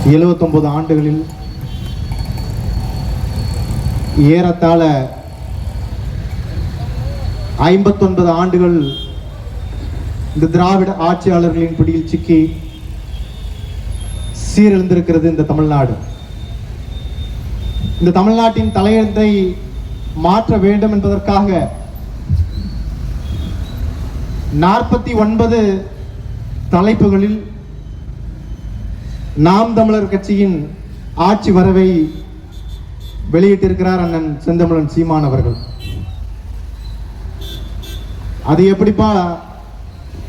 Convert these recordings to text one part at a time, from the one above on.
79 ஆண்டுகளில் ஏறத்தாழ 59 ஆண்டுகள் இந்த திராவிட ஆட்சியாளர்களின் பிடியில் சிக்கி சீரழிந்திருக்கிறது இந்த தமிழ்நாடு. இந்த தமிழ்நாட்டின் தலையெழுத்தை மாற்ற வேண்டும் என்பதற்காக 49 தலைப்புகளில் நாம் தமிழர் கட்சியின் ஆட்சி வரவை வெளியிட்டிருக்கிறார் அண்ணன் செந்தமிழன் சீமான் அவர்கள். அது எப்படிப்பா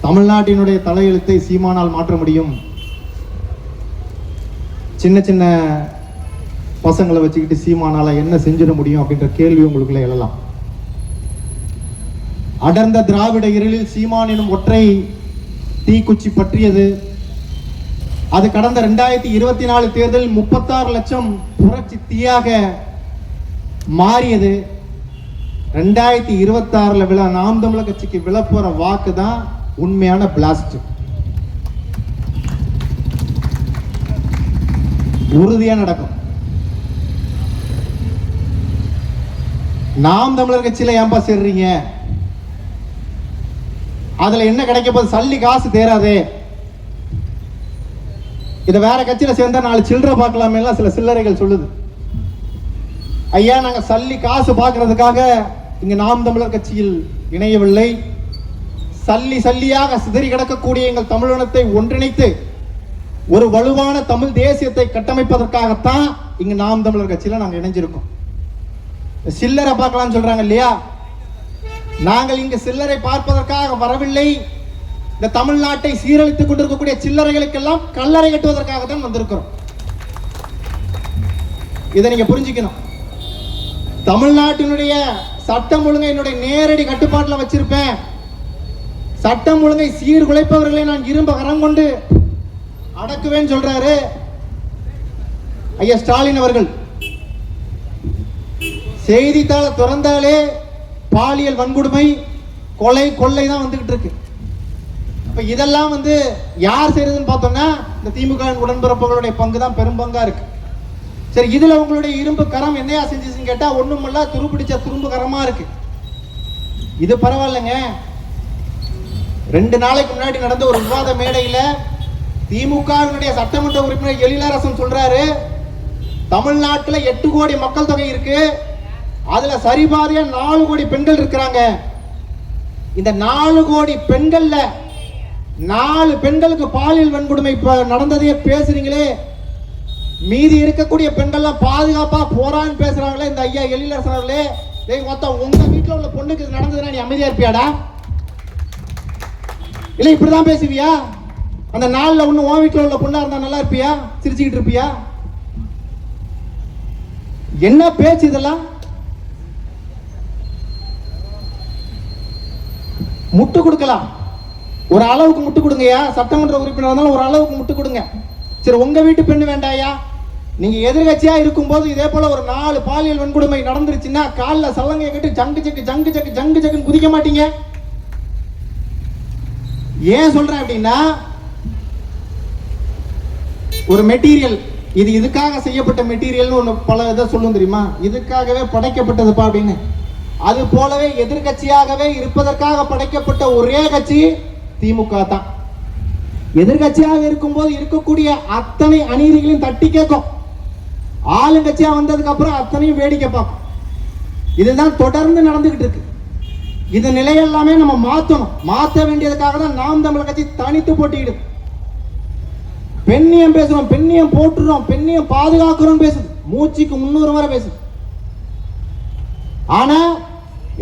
தமிழ்நாட்டினுடைய தலையெழுத்தை சீமானால் மாற்ற முடியும்? சின்ன சின்ன பசங்களை வச்சுக்கிட்டு சீமானால என்ன செஞ்சிட முடியும் அப்படின்ற கேள்வி உங்களுக்குள்ள எழலாம். அடர்ந்த திராவிட இருளில் சீமான் எனும் ஒற்றை தீக்குச்சி பற்றியது. அது கடந்த 2024 தேர்தலில் 36 லட்சம் புரட்சி தீயாக மாறியது. 2026 நாம் தமிழர் கட்சிக்கு விழப்போற வாக்கு தான் உண்மையான பிளாஸ்ட். உறுதியா நடக்கும். நாம் தமிழர் கட்சியில ஏன்பா சேர்றீங்க? அதுல என்ன கிடைக்க போது? சல்லி காசு தேராதே. இதை வேற கட்சியில சேர்ந்தா 4 சில்லறை பார்க்கலாமே சில சில்லறைகள் சொல்லுது. ஐயா, நாங்க சல்லி காசு பார்க்கறதுக்காக இங்க நாம் தமிழர் கட்சியில் இணையவில்லை. சல்லி சல்லியாக சிதறி கிடக்கக்கூடிய எங்கள் தமிழினத்தை ஒன்றிணைத்து ஒரு வலுவான தமிழ் தேசியத்தை கட்டமைப்பதற்காகத்தான் இங்க நாம் தமிழர் கட்சியில நாங்க இணைஞ்சிருக்கோம். சில்லறை பார்க்கலாம்னு சொல்றாங்க இல்லையா? நாங்கள் இங்கு சில்லறை பார்ப்பதற்காக வரவில்லை. இந்த தமிழ்நாட்டை சீரழித்துக் கொண்டிருக்கக்கூடிய சில்லறைகளுக்கெல்லாம் கல்லறை கட்டுவதற்காக தான் வந்திருக்கிறோம். இதை நீங்க புரிஞ்சுக்கணும். தமிழ்நாட்டினுடைய சட்டம் ஒழுங்கை என்னுடைய நேரடி கட்டுப்பாட்டில் வச்சிருப்பேன். சட்டம் ஒழுங்கை சீர்குலைப்பவர்களை நான் இரும்ப கரம் கொண்டு அடக்குவேன்னு சொல்றாரு ஐயா ஸ்டாலின் அவர்கள். செய்தித்தாளை திறந்தாலே பாலியல் வன்கொடுமை, கொலை, கொள்ளை தான் வந்துகிட்டு இருக்கு. இப்ப இதெல்லாம் யார் செய்யறதுன்னு பார்த்தோம்னா இந்த திமுக உடன்பிறப்புகளுடைய பங்கு தான் பெரும் பங்கா இருக்கு. சரி, இதுல உங்களுடைய இரும்பு கரம் என்னையா செஞ்சுன்னு கேட்டா ஒண்ணுமில்ல, துருப்பிடிச்ச துரும்பு கரமா இருக்கு. இது பரவாயில்லைங்க. 2 நாளைக்கு முன்னாடி நடந்த ஒரு விவாத மேடையில திமுகவினுடைய சட்டமன்ற உறுப்பினர் எழிலரசன் சொல்றாரு, தமிழ்நாட்டுல 8 கோடி மக்கள் தொகை இருக்கு, அதுல சரிபாதியா 4 கோடி பெண்கள் இருக்கிறாங்க. இந்த 4 கோடி பெண்கள்ல 4 பெண்களுக்கு பாலியல் வன்கொடுமை நடந்ததையே பேசுறீங்களே, மீதி இருக்கக்கூடிய பெண்கள்லாம் பாதுகாப்பா போறான்னு பேசுறாங்களே இந்த ஐயா எழிலரசன் அவர்களே. உங்க வீட்டுல உள்ள பொண்ணுக்கு இது நடந்ததுன்னா நீ அமைதியா இருப்பியாடா? இல்ல இப்படிதான் பேசுவியா? அந்த நாள்ல ஒண்ணு உன் வீட்டுல உள்ள பொண்ணா இருந்தா நல்லா இருப்பியா? சிரிச்சுக்கிட்டு இருப்பியா? என்ன பேச்சு இதெல்லாம்? முட்டு கொடுக்கலாம், ஒரு அளவுக்கு முட்டு கொடுங்கயா. சட்டமன்ற உறுப்பினர் இருந்தாலும் ஒரு அளவுக்கு முட்டு கொடுங்க. சரி, உங்க வீட்டு பெண்ணு வேண்டாயா? நீங்க எதிர்கட்சியா இருக்கும் போது இதே போல ஒரு 4 பாலியல் வன்கொடுமை நடந்துருச்சுன்னா காலில் சல்லங்கை கட்டி ஜங்கு ஜக்கு ஜங்கு ஜக்கு ஜங்கு ஜக்குன்னு குதிக்க மாட்டீங்க? ஏன் சொல்றேன் அப்படின்னா, ஒரு மெட்டீரியல் இது இதுக்காக செய்யப்பட்ட மெட்டீரியல்னு ஒன்று பல இதை சொல்லும் தெரியுமா? இதுக்காகவே படைக்கப்பட்டதுப்பா அப்படின்னு. அது போலவே எதிர்கட்சியாகவே இருப்பதற்காக படைக்கப்பட்ட ஒரே கட்சி திமுக தான். எதிர்கட்சியாக இருக்கும்போது இருக்கக்கூடிய அத்தனை அநீதிகளையும் தட்டி கேட்கும். ஆளுங்கட்சியா வந்ததுக்கு அப்புறம் அத்தனையும் வேடிக்கை பார்க்கும். இதுதான் தொடர்ந்து நடந்துகிட்டு இருக்கு. இந்த நிலையெல்லாமே நம்ம மாற்றணும். மாற்ற வேண்டியதுக்காக தான் நாம் தமிழர் கட்சி தனித்து போட்டியிடும். பெண்ணியம் பேசுறோம், பெண்ணியம் போட்டுறோம், பெண்ணியம் பாதுகாக்கிறோம் பேசுது, மூச்சுக்கு 300 வரை பேசுது. ஆனா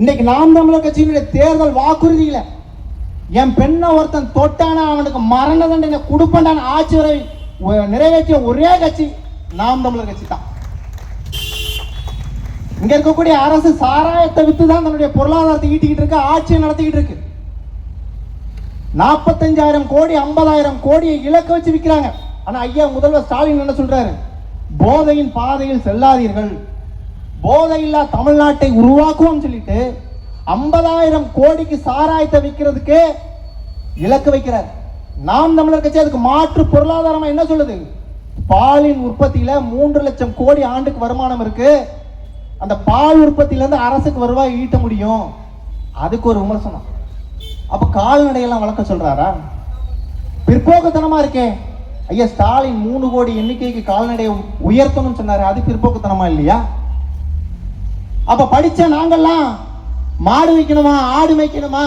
இன்னைக்கு நாம் தமிழர் கட்சியினுடைய தேர்தல் வாக்குறுதியில என் பெண்ணை ஒருத்தன் தொட்டானா அவனுக்கு மரண தண்டனை கொடுப்பேன் ஆட்சி வரை நிறைவேற்றிய ஒரே கட்சி நாம் தமிழர் கட்சி தான். இங்க இருக்கக்கூடிய அரசு சாராயத்தை வித்து தான் தன்னுடைய பொருளாதாரத்தை ஈட்டிக்கிட்டு இருக்கு, ஆட்சியை நடத்திக்கிட்டு இருக்கு. 45,000 கோடி 50,000 கோடியை இலக்க வச்சு விற்கிறாங்க. ஆனா ஐயா முதல்வர் ஸ்டாலின் என்ன சொல்றாரு? போதையின் பாதையில் செல்லாதீர்கள், போதையில்லா தமிழ்நாட்டை உருவாக்குவோம் சொல்லிட்டு 50,000 கோடிக்கு சாராயத்தை விற்கிறதுக்கு இலக்கு வைக்கிறார். நாம் தமிழர் கட்சி அதுக்கு மாற்று பொருளாதாரமா என்ன சொல்லுது? பாலின் உற்பத்தியில 3 லட்சம் கோடி ஆண்டுக்கு வருமானம் இருக்கு. அந்த பால் உற்பத்தியில இருந்து அரசுக்கு வருவாய் ஈட்ட முடியும். அதுக்கு ஒரு விமர்சனம். அப்ப கால்நடையெல்லாம் வளர்க்க சொல்றாரா? பிற்போக்குத்தனமா இருக்கே. ஐயா, ஸ்டாலின் 3 கோடி எண்ணிக்கைக்கு கால்நடையை உயர்த்தணும்னு சொன்னாரு. அது பிற்போக்குத்தனமா இல்லையா? அப்ப படிச்ச நாங்கெல்லாம் மாடு வைக்கணுமா, ஆடு வைக்கணுமா?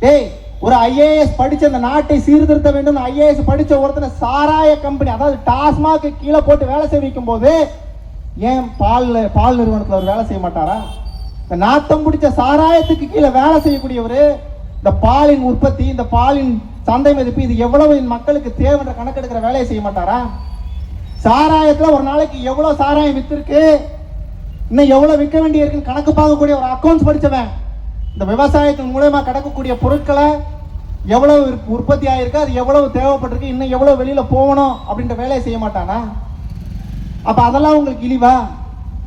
டேய், ஒரு ஐஏஎஸ் படிச்ச அந்த நாட்டை சீர்திருத்த வேண்டும் ஐஏஎஸ் படிச்ச ஒருத்தனை சாராய கம்பெனி, அதாவது டாஸ்மாக் கீழே போட்டு வேலை செய்ய வைக்கும் போது ஏன் பால் நிறுவனத்தில் அவர் வேலை செய்ய மாட்டாரா? இந்த நாத்தம் பிடிச்ச சாராயத்துக்கு கீழே வேலை செய்யக்கூடியவர் இந்த பாலின் உற்பத்தி, இந்த பாலின் சந்தை மதிப்பு, இது எவ்வளவு மக்களுக்கு தேவைன்ற கணக்கெடுக்கிற வேலையை செய்ய மாட்டாரா? சாராயத்துல ஒரு நாளைக்கு எவ்வளவு சாராயம் வித்திருக்கு, இன்னும் எவ்வளவு விற்க வேண்டியிருக்குன்னு கணக்கு பார்க்கக்கூடிய ஒரு அக்கௌண்ட்ஸ் படிச்சவன் இந்த விவசாயத்தின் மூலமா கிடைக்கக்கூடிய பொருட்களை எவ்வளவு உற்பத்தி ஆயிருக்கு, அது எவ்வளவு தேவைப்பட்டிருக்கு, இன்னும் எவ்வளவு வெளியில போகணும் அப்படின்ற வேலையை செய்ய மாட்டானா? அப்ப அதெல்லாம் உங்களுக்கு இழிவா?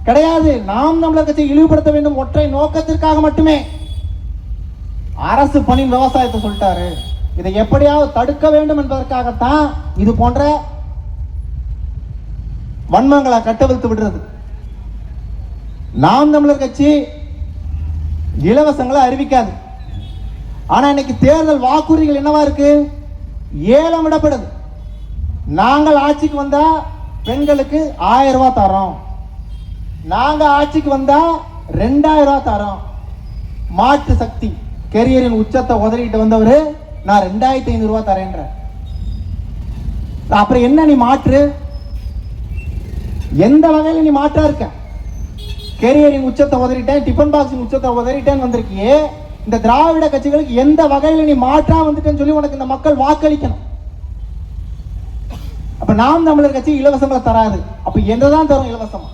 கிடையாது. நாம் தமிழர் கட்சியை இழிவுபடுத்த வேண்டும் ஒற்றை நோக்கத்திற்காக மட்டுமே அரசு பணி விவசாயத்தை சொல்லிட்டாரு. இதை எப்படியாவது தடுக்க வேண்டும் என்பதற்காகத்தான் இது போன்ற வன்மங்களை கட்டவிழ்த்து விடுறது. நாம் தமிழர் கட்சி இலவசங்களை அறிவிக்காது. ஆனா இன்னைக்கு தேர்தல் வாக்குறுதிகள் என்னவா இருக்கு? ஏலம் விடப்படுது. நாங்கள் ஆட்சிக்கு வந்தா பெண்களுக்கு 1000 ரூபாய் தரோம், நாங்க ஆட்சிக்கு வந்தா 2000 ரூபாய் தரோம். மாற்று சக்தி கெரியரின் உச்சத்தை உதறிட்டு வந்தவரு நான் 2500 ரூபாய் தரேன்ற. அப்புறம் என்ன நீ மாற்று? எந்த வகையில நீ மாற்றா இருக்க? கேரியரின் உச்சத்தை உதறிட்டேன், டிஃபன் பாக்ஸின் உச்சத்தை உதறிட்டேன்னு வந்திருக்கியே. இந்த திராவிட கட்சிகளுக்கு எந்த வகையில நீ மாற்றா வந்துட்டேன்னு சொல்லி உனக்கு இந்த மக்கள் வாக்களிக்கணும். அப்ப நாம் தமிழர் கட்சி இலவசங்களை தராது. அப்ப என்னதான் தரும் இலவசமா?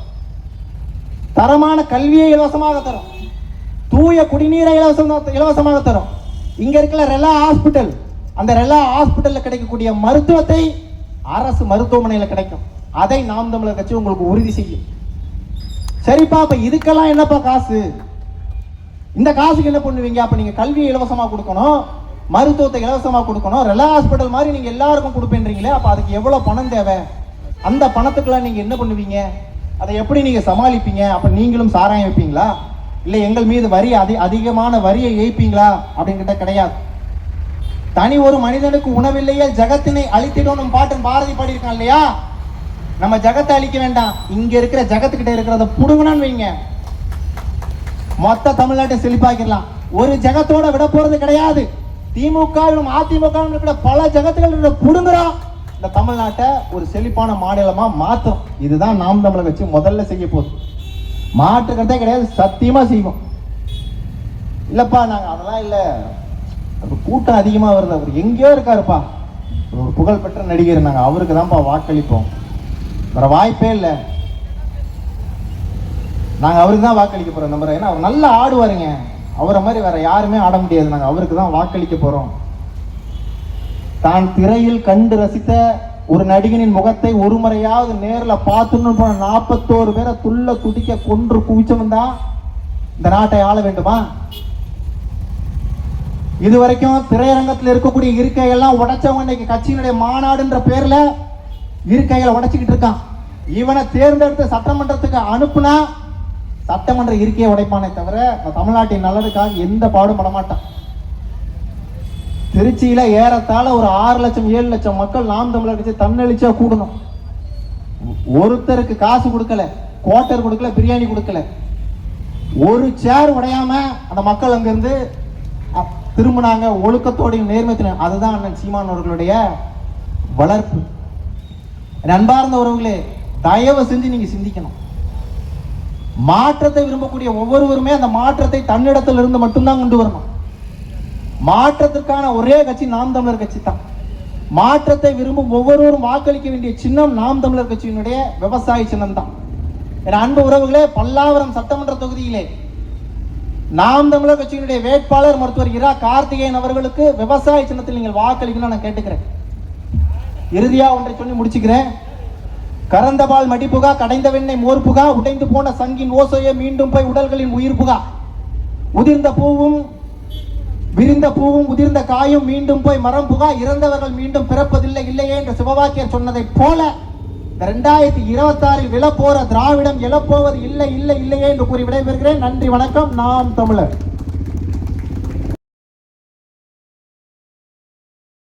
தரமான கல்வியை இலவசமாக தரும், தூய குடிநீரை இலவசமாக தரும். இங்க இருக்கிற ரெலா ஹாஸ்பிட்டல், அந்த ரெலா ஹாஸ்பிட்டல்ல கிடைக்கக்கூடிய மருத்துவத்தை அரசு மருத்துவமனையில் கிடைக்கும். அதை நாம் தமிழர் கட்சி உங்களுக்கு உறுதி செய்யும். சரிப்பா, அப்ப இதுக்கெல்லாம் என்னப்பா காசு? இந்த காசுக்கு என்ன பண்ணுவீங்க? அப்ப நீங்க கல்வியை இலவசமா கொடுக்கணும், மருத்துவத்தை இலவசமா கொடுக்கணும், ரெலா ஹாஸ்பிட்டல் மாதிரி நீங்க எல்லாருக்கும் கொடுப்பீங்களே, அப்ப அதுக்கு எவ்வளவு பணம் தேவை? அந்த பணத்துக்கெல்லாம் நீங்க என்ன பண்ணுவீங்க? அதை எப்படி நீங்க சமாளிப்பீங்க? அப்ப நீங்களும் சாராயம் வைப்பீங்களா? இல்ல எங்கள் மீது வரி அதிகமான வரியை ஏய்ப்பீங்களா அப்படிங்கிட்ட கிடையாது. தனி ஒரு மனிதனுக்கு உணவில்லையே ஜகத்தினை அழித்திடும் பாட்டன் பாரதி பாடியிருக்கான் இல்லையா? நம்ம ஜகத்தை அழிக்க வேண்டாம், இங்க இருக்கிற ஜகத்துக்கிட்ட இருக்கிறத புடுங்கணும்னு வைங்க, மொத்த தமிழ்நாட்டை செழிப்பாக்கிடலாம். ஒரு ஜகத்தோட விட போறது கிடையாது. திமுக அதிமுக இருக்கிற பல ஜகத்துகள் புடுங்குறோம், இந்த தமிழ்நாட்டை ஒரு செழிப்பான மாநிலமா மாற்றும். இதுதான் நாம் தமிழர் கட்சி முதல்ல செய்ய போகுது. மாற்றுக்கிறதே கிடையாது, சத்தியமா செய்வோம். இல்லப்பா நாங்க அதெல்லாம் இல்ல, கூட்டம் அதிகமா வருது, அவர் எங்கேயோ இருக்காருப்பா, ஒரு புகழ்பெற்ற நடிகர், நாங்க அவருக்கு தான்ப்பா வாக்களிப்போம், வேற வாய்ப்பே இல்லை, நாங்க அவருக்கு தான் வாக்களிக்க போறோம் நம்புறோம், ஏன்னா அவர் நல்லா ஆடுவாருங்க, அவரை மாதிரி வேற யாருமே ஆட முடியாது, நாங்க அவருக்கு தான் வாக்களிக்க போறோம். தான் திரையில் கண்டு ரசித்த ஒரு நடிகனின் முகத்தை ஒரு முறையாவது நேரில் பார்த்துன்னு போன 41 பேரை துள்ள துடிக்க கொன்று குவிச்சவன் தான் இந்த நாட்டை ஆள வேண்டுமா? இதுவரைக்கும் திரையரங்கத்தில் இருக்கக்கூடிய இருக்கையெல்லாம் உடைச்சவன் இன்னைக்கு கட்சியினுடைய மாநாடுன்ற பேர்ல இருக்கைகளை உடைச்சிக்கிட்டு இருக்கான். இவனை தேர்ந்தெடுத்து சட்டமன்றத்துக்கு அனுப்புனா சட்டமன்ற இருக்கையை உடைப்பானே தவிர தமிழ்நாட்டின் நல்லதுக்காக எந்த பாடும் படமாட்டான். திருச்சியில ஏறத்தாழ ஒரு 6 லட்சம் 7 லட்சம் மக்கள் நாம் தமிழர் கட்சி தன்னெழுச்சியா கூடணும். ஒருத்தருக்கு காசு கொடுக்கல, குவார்டர் கொடுக்கல, பிரியாணி கொடுக்கல, ஒரு சேர் உடையாம அந்த மக்கள் அங்கிருந்து திரும்பினாங்க ஒழுக்கத்தோடையும் நேர்மைத்தின. அதுதான் அண்ணன் சீமான் அவர்களுடைய வளர்ப்பு. அன்பார்ந்த உறவுகளே, தயவு செஞ்சு நீங்க சிந்திக்கணும். மாற்றத்தை விரும்பக்கூடிய ஒவ்வொருவருமே அந்த மாற்றத்தை தன்னிடத்தில் இருந்து மட்டும்தான் கொண்டு வரணும். மாற்றத்திற்கான ஒரே கட்சி நாம் தமிழர் கட்சி தான். மாற்றத்தை விரும்பும் ஒவ்வொருவரும் வாக்களிக்க வேண்டிய சின்னம் நாம் தமிழர் கட்சியினுடைய விவசாய சின்னம் தான். என் அன்பு உறவுகளே, பல்லாவரம் சட்டமன்ற தொகுதியிலே நாம் தமிழர் கட்சியினுடைய வேட்பாளர் மருத்துவர் இரா கார்த்திகேயன் அவர்களுக்கு விவசாய சின்னத்தில் நீங்கள் வாக்களிக்கணும் நான் கேட்டுக்கிறேன். இறுதியா ஒன்றை சொல்லி முடிச்சுக்கிறேன். கறந்தபால் மடிப்புகா, கடைந்த வெண்ணெய் மோர் புகா, உடைந்து போன சங்கின் ஓசையை மீண்டும் போய் உடல்களின் உயிர் புகா, உதிர்ந்த பூவும் விரிந்த பூவும் உதிர்ந்த காயும் மீண்டும் போய் மரம் புகா, இறந்தவர்கள் மீண்டும் பிறப்பதில்லை இல்லையே என்று சிவவாக்கியர் சொன்னதை போல 2026 விழப்போற திராவிடம் எழப்போவது இல்லை இல்லை இல்லையே என்று கூறி விடைபெறுகிறேன். நன்றி, வணக்கம். நாம் தமிழர்.